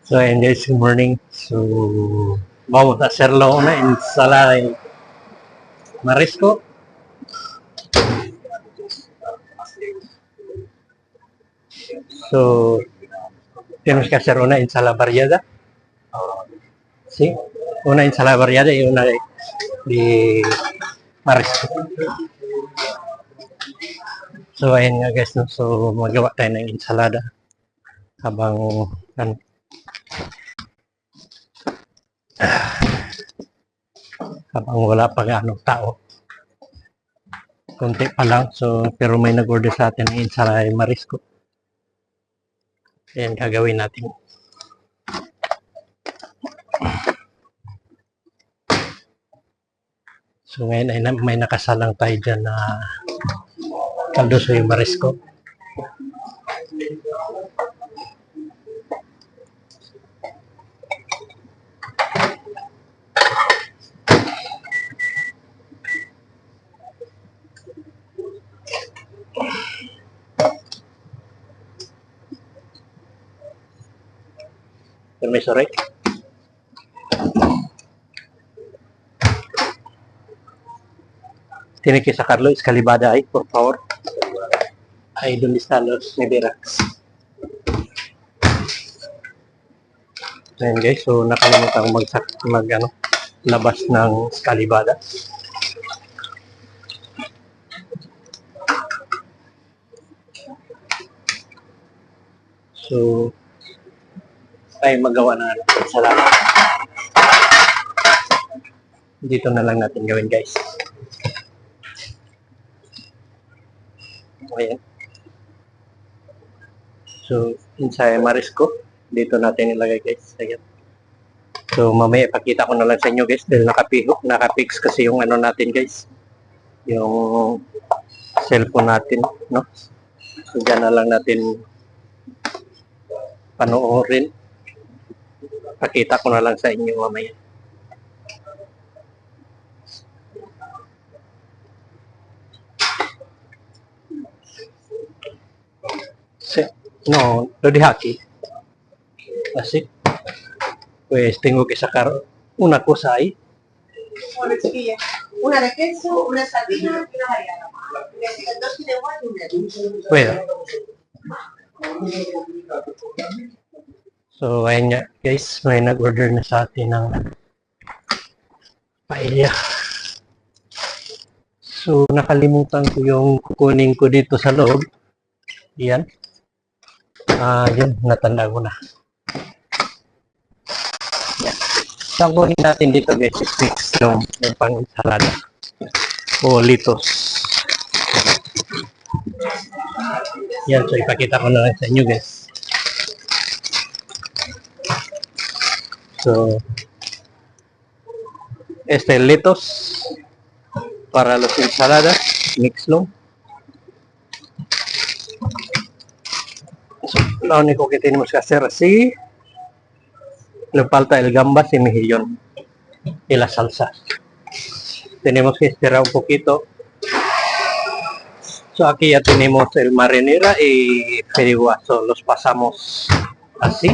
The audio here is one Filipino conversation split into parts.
So, ayan guys, good morning. So, vamos a hacerlo una ensalada de marisco. So, tenemos que hacer una ensalada variada. ¿Sí? Una ensalada variada y una de marisco. So, ayan nga guys, no? So, magawa tayo ng ensalada habang habang wala pa gaano tao. Konti pa lang. So, pero may nag-order sa atin ng ensalada de marisco. Ayan, gagawin natin. So, ngayon ay may nakasalang tayo dyan na caldoso yung marisco. Permiso, Rick. Tiene que sacarlo escalivada ahí, por favor. Ahí donde están los neveras. Ayan guys, so nakalimutan ko labas ng escalivada. So, tayo magawa ng ensalada. Dito na lang natin gawin guys. Ayan. So, inside marisco, dito natin ilagay guys. Ayan. So, mamaya ipakita ko na lang sa inyo guys dahil nakapix kasi yung ano natin guys. Yung cellphone natin, no? So, dyan na lang natin panoorin. Pakita ko na lang sa inyo mamaya. No, lo dejé aquí. Así. Pues tengo que sacar una cosa ahí. Una de queso, una sardina y una variada. Dos de igual y una. Puedo. So, ayan nga guys, may nag-order na sa atin ng paella. So, nakalimutan ko yung kukunin ko dito sa loob. Yan. Yun, natanda ko na. Yan. So, ang kunin natin dito guys, is mix yung pang-ensalada. O litos. Yan, so ipakita ko na lang sa inyo guys. So, este litos para los ensaladas, mixlo. So, lo único que tenemos que hacer así, le falta el gambas y mejillón y la salsa. Tenemos que estirar un poquito. So, aquí ya tenemos el marinera y fideuá. So, los pasamos así.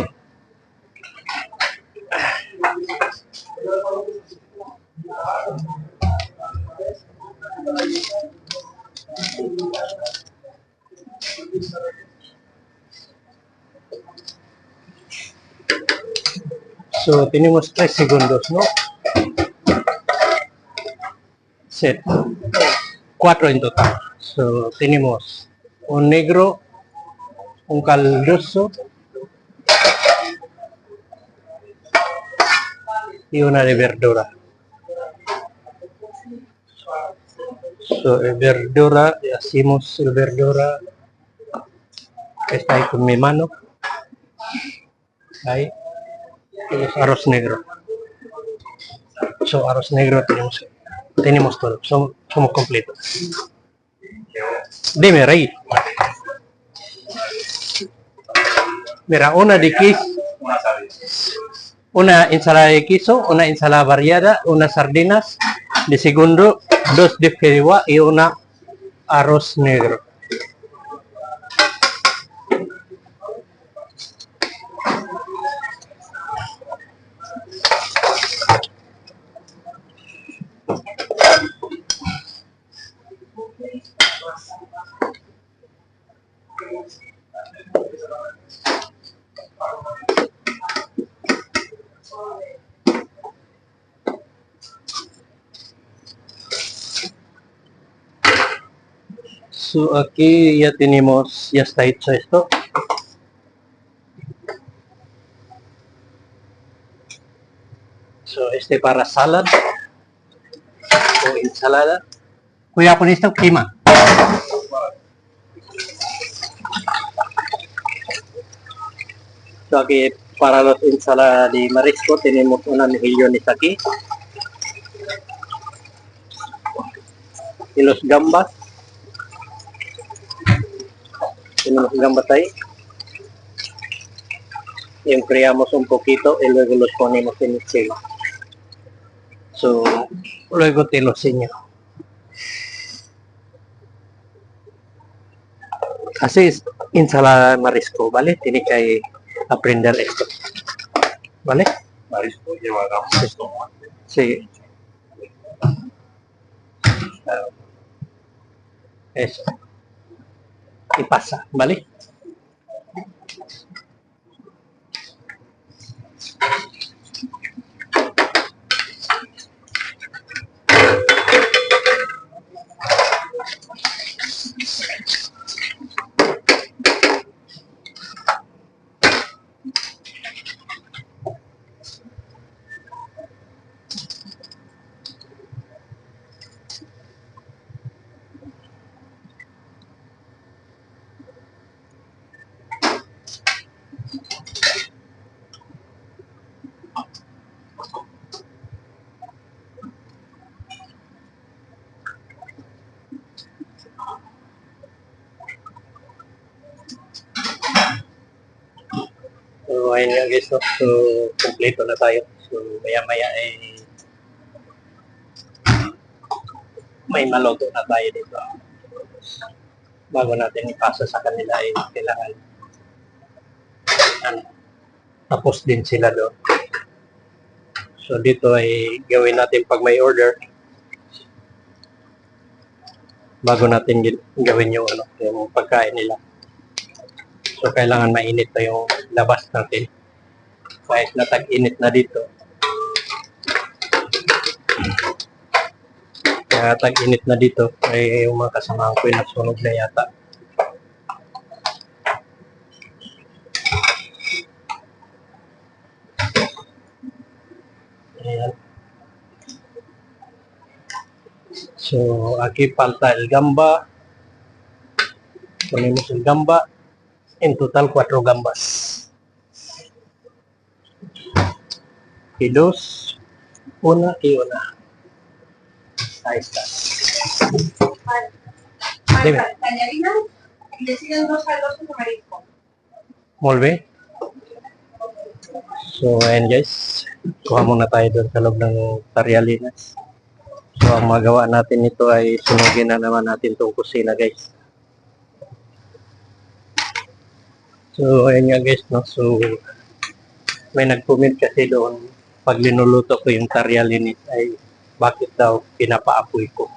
So, tenemos 3 segundos, ¿no? Set. 4 en total. So, tenemos un negro, un caldoso y una de verdura. So, el verdura, hacemos el verdura, está ahí con mi mano. Ahí. Y es arroz negro. So, arroz negro tenemos todo, somos completos. Dime, Rey. Mira, una de queso, una ensalada de queso, una ensalada variada, unas sardinas de segundo, 2 de fideuá y una arroz negro. aquí ya tenemos, ya está hecho esto. So, este para salad o ensalada. Kuya, con esto, quema. So, aquí para los ensaladas de marisco tenemos unas mejillones aquí. Y los gambas. Tenemos gambas ahí. Y enfriamos un poquito y luego los ponemos en el cielo. So, luego te lo enseño. Así es ensalada de marisco, ¿vale? Tienes que aprender esto, ¿vale? Marisco lleva gambas, tomate. Sí. Eso. Y pasa, ¿vale? So, ayun nga guys, no? So, kompleto na tayo. So, maya-maya may maluto na tayo dito. Bago natin ipasa sa kanila ay kailangan ano, tapos din sila doon. So, dito ay gawin natin pag may order bago natin gawin yung pagkain nila. So, kailangan mainit na yung labas natin. Kahit na tag-init na dito. Kaya tag-init na dito, ay yung mga kasamahan ko yung nasunog na yata. Ayan. So, aquí falta el gamba. Ponemos el gamba. En total 4 gambas. Y 2. Una y una. Ahí está. Dime. Cañarina, deciden 2 caldos de marisco. Molt bé. So, ayan guys. Kuha muna tayo doon sa loob ng Tarialinas. So, ang magawa natin ito ay sunugin na naman natin itong kusina guys. So, ayan nga guys, no? So, may nag-comment kasi doon pag linuluto ko yung Tarialinis ay bakit daw pinapaapoy ko.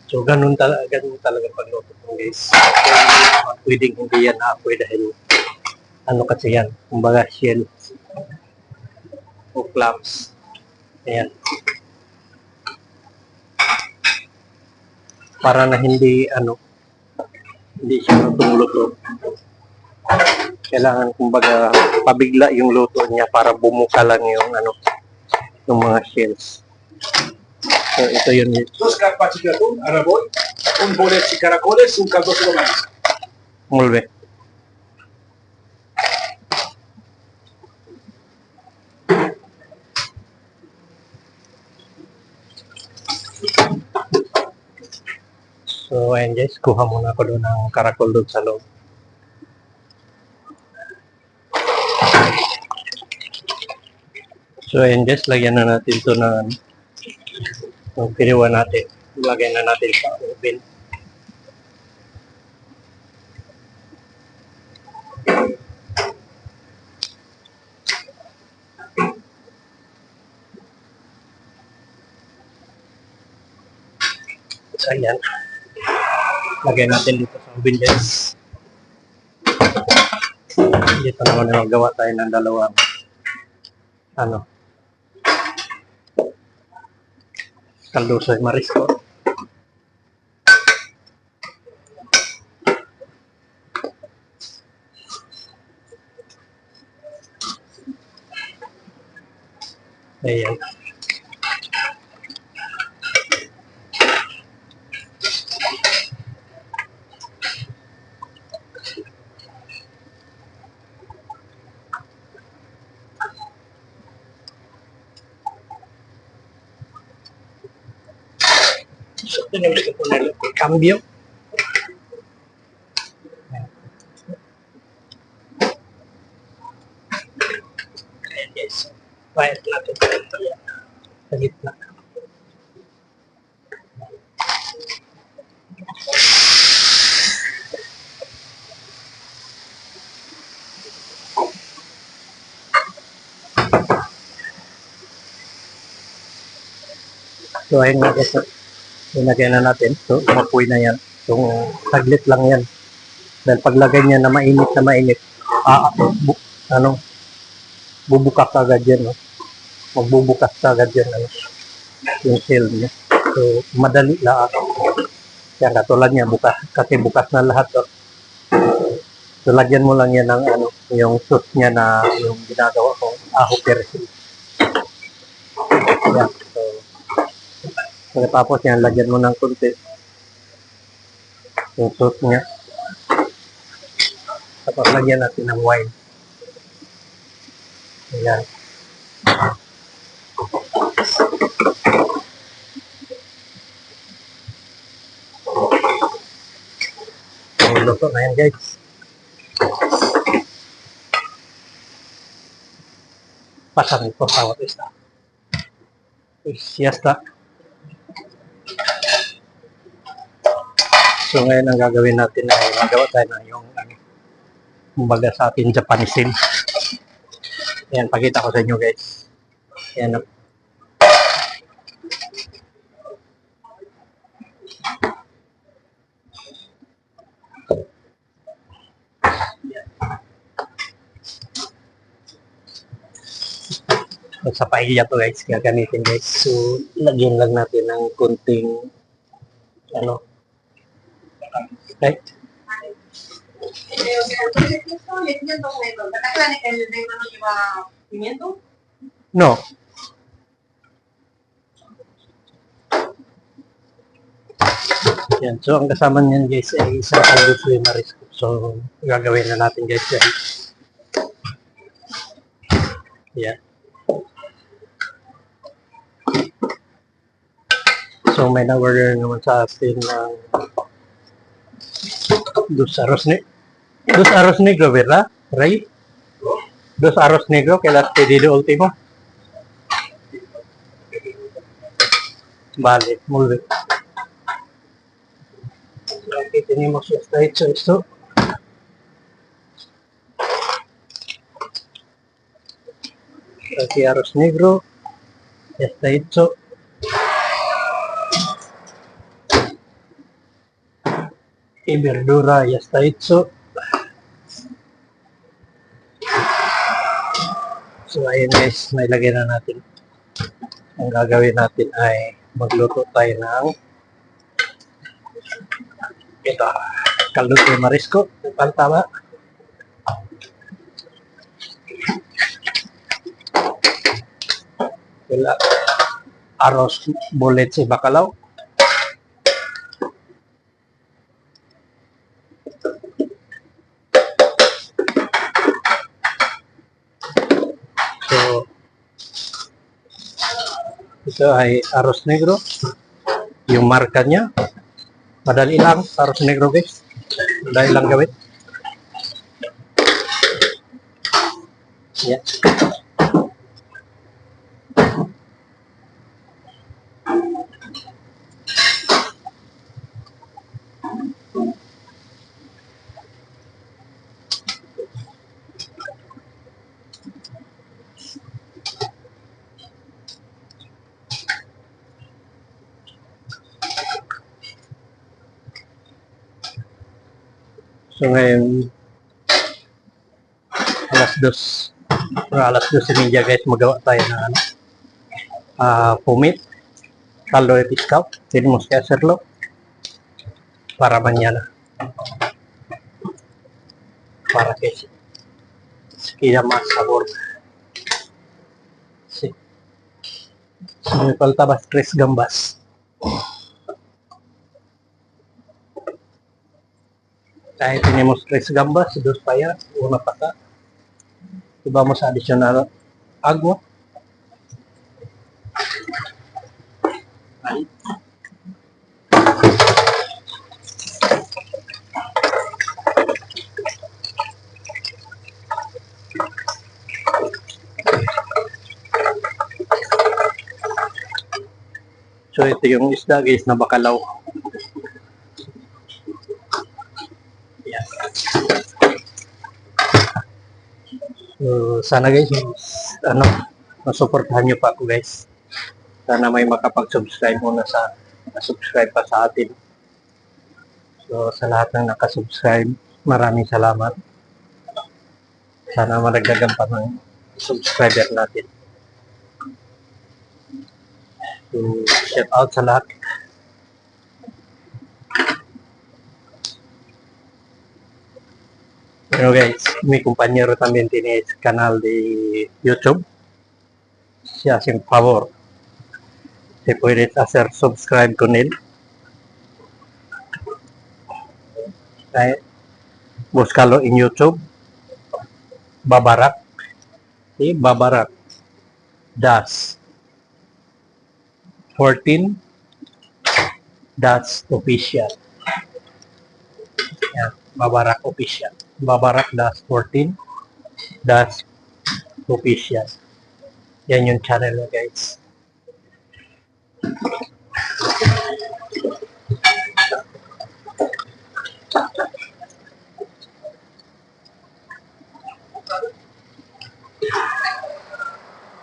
So, ganun talaga pagluto ko guys. Kaya pwedeng hindi yan naapoy dahil ano kasi yan, kumbaga shells o clams. Ayan. Para na hindi siya tumulo. Kailangan kumbaga pabigla yung luto niya para bumuka lang yung mga shells. So ito yun. 2 carpacci di atún, araboy, un bolet de caracoles, un caldo de marisco. Molt bé. So ayan guys, kuha muna ako doon ng karakol doon sa loob. So ayan guys, lagyan na natin ito na piniwa natin. Lagyan na natin sa oven. So ayan. Lagyan natin dito sa oven guys. Dito naman na magawa tayo ng dalawang caldo sa marisco. Ayan. So, pinili ko na lang yung cambio. Ayan guys. Bayad natin ito yan. Sa gitna. So ayun nga guys. Ilagay na natin. So umapoy na yan. So saglit lang yan. Dahil paglagay niya na mainit, ano, bubukas agad yan. No? Magbubukas agad yan. Ano, yung shell niya. So madali lang. Yan katulad niya bukas. Kasi bukas na lahat. Oh. So lagyan mo lang yan ng ano, yung sauce niya na yung ginagawa ko. Aho persil. Yan. So pagkatapos yan, lagyan mo ng konti yung sauce niya. Tapos lagyan natin ng wine. Ayan. So, luto na yan guys. Pasan por favor esta. Pues ya está. So ngayon ang gagawin natin ay magawa tayo na yung kumbaga sa atin Japanese style. Ayan, pakita ko sa inyo guys. Ayan. So, sa paella to guys, gagamitin guys. So, lagyan lang natin ng kunting ano, right? No. Yan. So, ang kasama niyan guys ay isang kalduso yung marisco. So, gagawin na natin guys yan. Yan. So, may na-order naman sa atin ng dos arroz negro, ¿verdad? Ray? Dos arroz negro que las pedido último. Vale, muy bien. Aquí tenemos, ya está hecho esto. Aquí arroz negro, ya está hecho. Y verdura ya está hecho. So ayun guys, may lagay na natin. Ang gagawin natin ay magluto tayo ng ito, kaldo de marisco, tama. Wala, arroz bolet si bacalao. So, ito ay arroz negro. Yung marka niya. Madali lang, arroz negro guys. Madali lang gawin. Yan. So ngayon, alas 2:30 guys, magawa tayo ng ano, pumit, caldo de pescado. Tenemos que hacerlo para mañana. Para que se quede más sabor. Sí. So, may paltabas, 3 gambas. Kahit tenemos 3 gambas, 2 payas, 1 pata. Y vamos a adicionar agua. Ahí. So ito yung isda guys na bakalaw. Yan. So sana guys, masuportahan nyo pa ako guys. Sana may makapag-subscribe muna sa subscribe pa sa atin. So sa lahat ng nakasubscribe, maraming salamat. Sana maragdagan pa ng subscriber natin. So, shout out sa lahat. Pero guys, mi compañero también tiene canal de YouTube. Si hacen favor, te puedes hacer subscribe con él. Búscalo en YouTube. Babarak. Sí, Babarak. Das 14. That's official. Yan, Babarak official. Babarak Das 14. That's official. Yan yung channel na guys.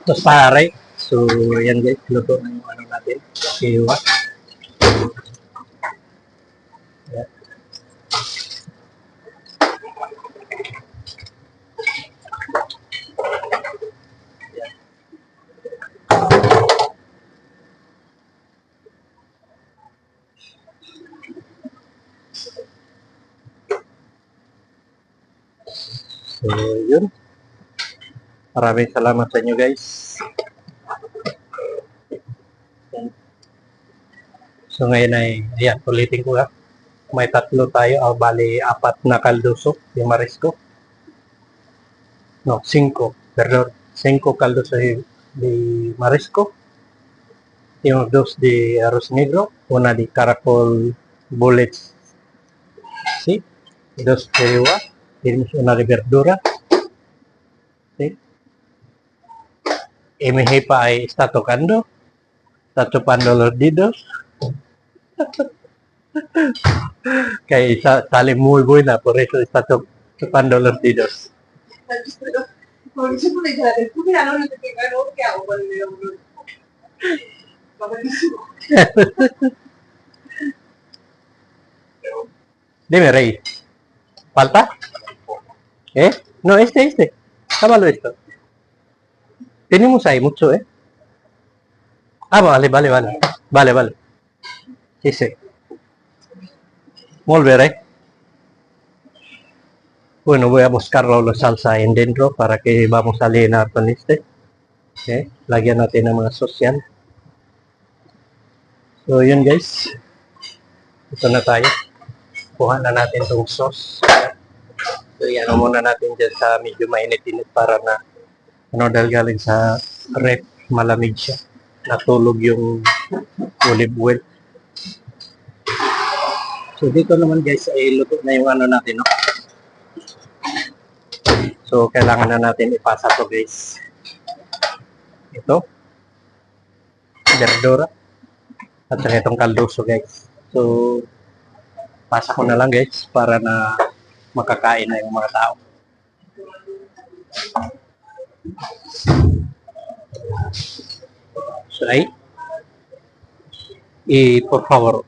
Tapos pare. So, yan guys, luto na yung ano natin. Kiwa. Yan. Yan. So, yun. Maraming salamat sa inyo guys. So ngayon ay, ayan, ulitin ko ha. May 3 tayo, bali 4 na caldoso, yung marisco. No, 5, perdón. 5 caldoso de marisco. Yung 2 de arroz negro, 1 de caracol bullets. ¿Sí? 2 de uva, tenemos 1 de verdura. ¿Sí? Y mi jefa ahí está tocando, está chupando los dedos. Que sale muy buena, por eso está chupando los dedos. Porque siempre me dice, tú mira, no te tengo, ¿no? ¿Qué hago con el dedo? Dime, Rey. ¿Falta? ¿Eh? No, este. Cámalo esto. Tenemos ahí mucho, ¿eh? Ah, vale. Vale. Sí, sí. Volveré. Bueno, voy a buscarlo la salsa en dentro para que vamos a llenar con este. Okay. Lagyan natin ng mga sauce yan. So, yun guys. Ito na tayo. Kuha na natin itong sauce. So, yan muna natin dyan sa medyo mainit-init para na dahil galing sa rep, malamig siya. Natulog yung olive oil. So dito naman guys ay luto na yung ano natin, no? So kailangan na natin ipasa to guys. Ito. Verdura. At saka itong kaldoso guys. So pasa ko na lang guys para na makakain na yung mga tao. So ahí. Y por favor,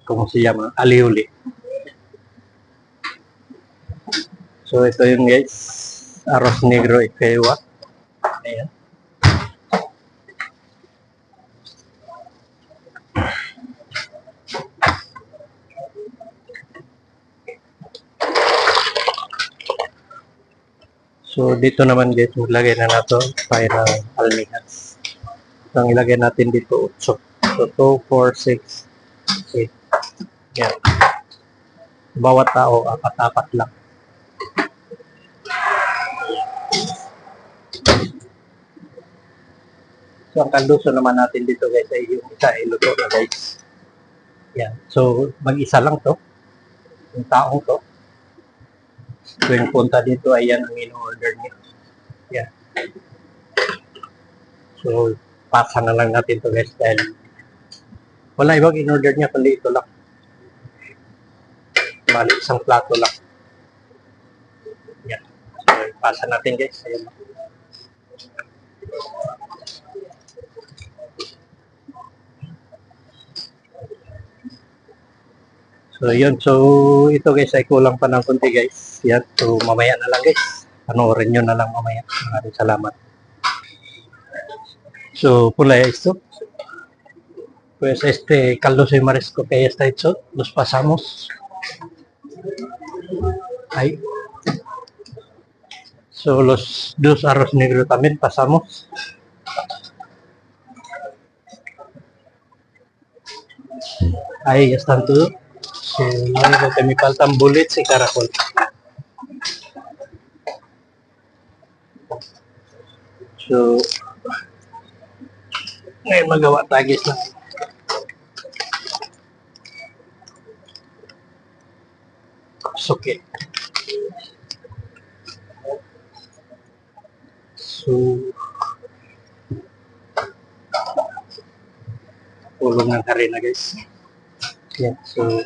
¿cómo se llama? Alioli. So ito yung guys, arroz negro y feiwa. Ayan. So dito naman guys, maglagay na nato tayo ng almihas. So, ang ilagay natin dito, 8. So, 2, 4, 6, 8. Yan. Bawat tao, 4-4 lang. So, ang kalduso naman natin dito guys ay yung isa ay luto na guys. Yan. So, mag-isa lang to. Yung taong to. So, yung punta dito ay yan ang in-order niya. Yan. So, pasa na lang natin to guys dahil wala ibang in-order niya kundi ito lang. Bali, isang plato lang. Yan. So, pasa natin guys. Ayan. So, yun. So, ito guys ay kulang pa ng konti guys. Yan. So, mamaya na lang guys. Panoorin nyo na lang mamaya. Maraming salamat. So, pula esto. Pues caldo soy marisco que ya está hecho. Los pasamos. Ahí. So, los 2 arroz negro también pasamos. Ahí ya están todos. So, lo único que me faltan bullets y caracol. So, ngayon magawa tagis lang. Suki. So, ulong ng harina guys. Yan. So,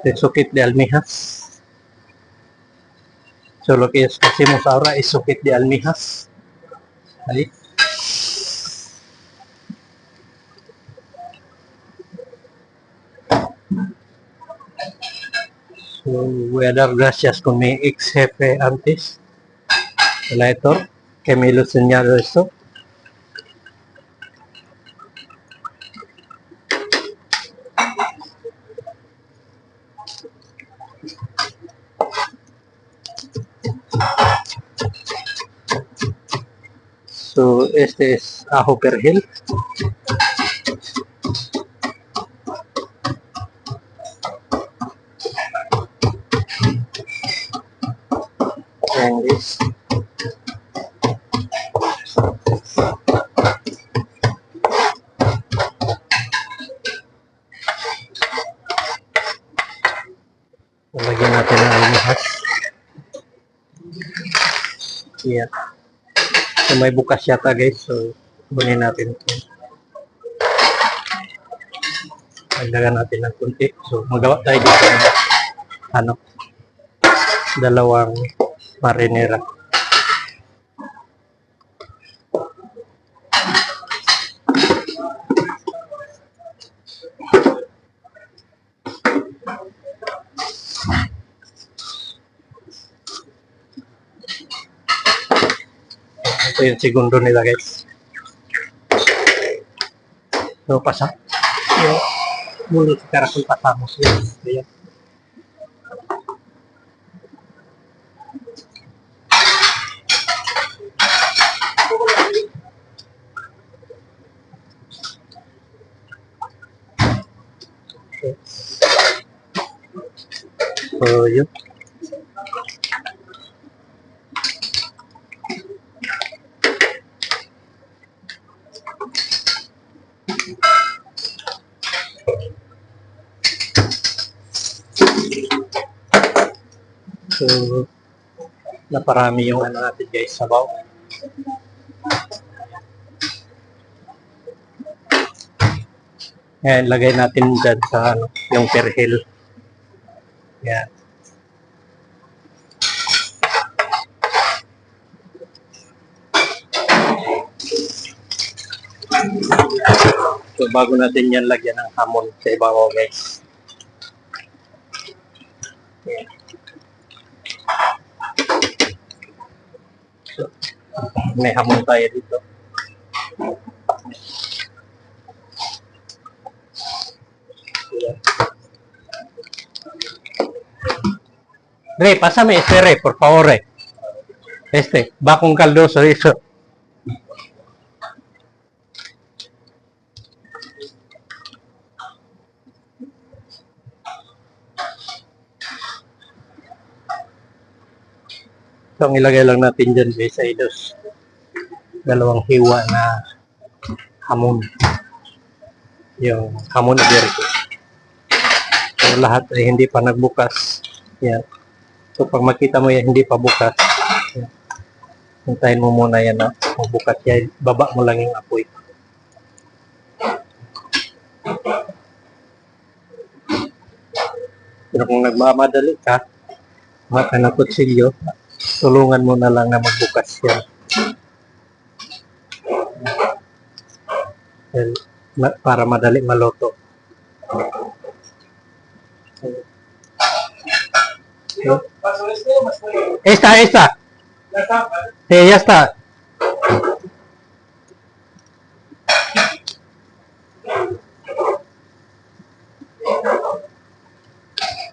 el sukit de almijas. So, lo que hacemos ahora es sukit de almijas. Ahí. So, voy a dar gracias con mi ex jefe antes, el editor, que me lo enseñado esto. So, este es ajo perejil. And this. Lagyan natin ng almihas. Yan. So, may bukas yata guys. So, kunin natin ito. Lagyan natin ng kunti. So, magawa tayo dito ng ano, dalawang marinera. Ito yung segundo nila guys. So, pasa. Yung mulo sa karakol pasamos. Ayan. So, yun. So, naparami yung ano natin guys, sabaw. Ngayon, lagay natin dyan sa ano, yung perhil. Yan. So, bago natin yan lagyan ng hamon sa ibabaw guys. Yan. So, may hamon tayo dito. Re, pásame este re, por favor, re. Va con caldoso eso. So, ang ilagay lang natin dyan guys ay dalawang hiwa na hamon. Yung hamon iberico. So, lahat ay hindi pa nagbukas. Yan. So, pag makita mo yan, hindi pa bukas. Yan. Hintayin mo muna yan na magbukas yan. Baba mo lang yung apoy. Pero kung nagmamadali ka, mata na kutsilyo, tulungan mo na lang na magbukas yan. Yan. Para madali maluto. ¿Paso este o más fuego? Esta. Ya está, ¿vale? Sí, ya está.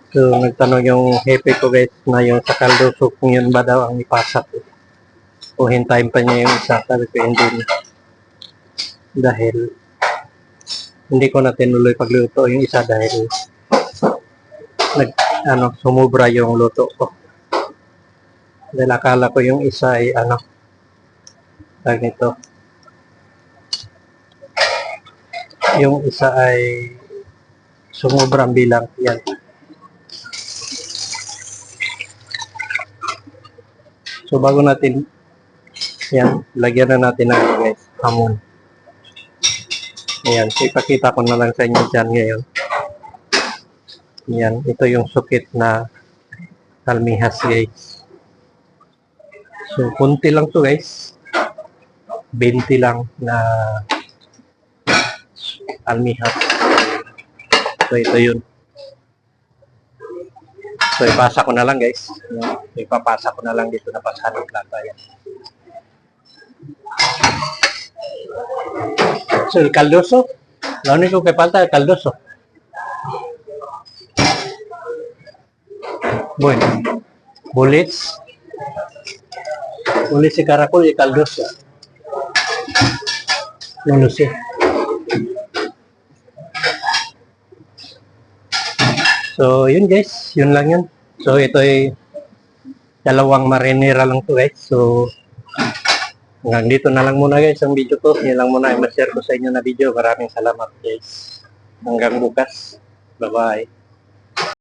So, nagtanong yung hepe ko guys na yung sa kaldo, so kung yun ba daw ang ipasak o hintayin pa niya yung isa. Sabi ko hindi na. Dahil hindi ko na tinuloy pagluto yung isa dahil sumubra yung luto ko. Dahil akala ko yung isa ay tag nito. Yung isa ay sumubrang bilang. Yan. So bago natin yan, lagyan na natin ng guys, hamon. Ayan, so ipakita ko na lang sa inyo dyan ngayon. Yan, ito yung sukit na almihas guys. So kunti lang to guys. 20 lang na almihas. So ito yun. So, ipasa ko na lang guys. Ipapasa ko na lang dito na pasahan ng plata. Yan. So, el caldoso. Lo único que falta es el caldoso. Bueno. Bullets. Bullets y caracol y caldoso. No lo sé. So, yun guys. Yun lang yun. So, ito ay dalawang marinera lang to guys. So, hanggang dito na lang muna guys ang video ko. Yan lang muna ay ma-share ko sa inyo na video. Maraming salamat guys. Hanggang bukas. Bye-bye.